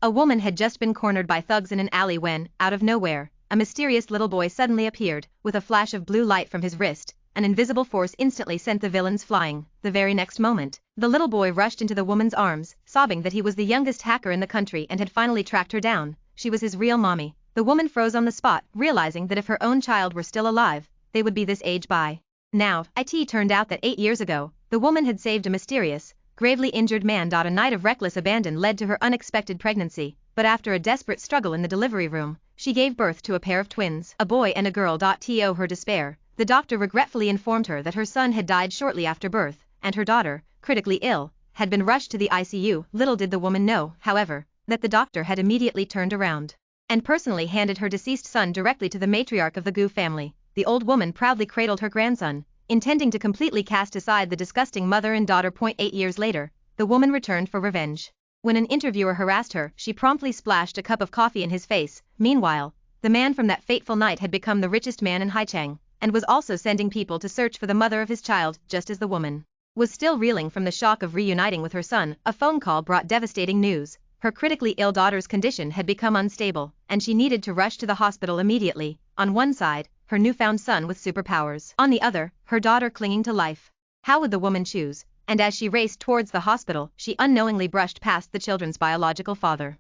A woman had just been cornered by thugs in an alley when, out of nowhere, a mysterious little boy suddenly appeared, with a flash of blue light from his wrist. An invisible force instantly sent the villains flying. The very next moment, the little boy rushed into the woman's arms, sobbing that he was the youngest hacker in the country and had finally tracked her down. She was his real mommy. The woman froze on the spot, realizing that if her own child were still alive, they would be this age by now. It turned out that 8 years ago, the woman had saved a mysterious, gravely injured man. A night of reckless abandon led to her unexpected pregnancy, but after a desperate struggle in the delivery room, she gave birth to a pair of twins, a boy and a girl. To her despair, the doctor regretfully informed her that her son had died shortly after birth, and her daughter, critically ill, had been rushed to the ICU. Little did the woman know, however, that the doctor had immediately turned around and personally handed her deceased son directly to the matriarch of the Gu family. The old woman proudly cradled her grandson, intending to completely cast aside the disgusting mother and daughter. 8 years later, the woman returned for revenge. When an interviewer harassed her, she promptly splashed a cup of coffee in his face. Meanwhile, the man from that fateful night had become the richest man in Haicheng, and was also sending people to search for the mother of his child. Just as the woman was still reeling from the shock of reuniting with her son, a phone call brought devastating news. Her critically ill daughter's condition had become unstable, and she needed to rush to the hospital immediately. On one side, her newfound son with superpowers. On the other, her daughter clinging to life. How would the woman choose? And as she raced towards the hospital, she unknowingly brushed past the children's biological father.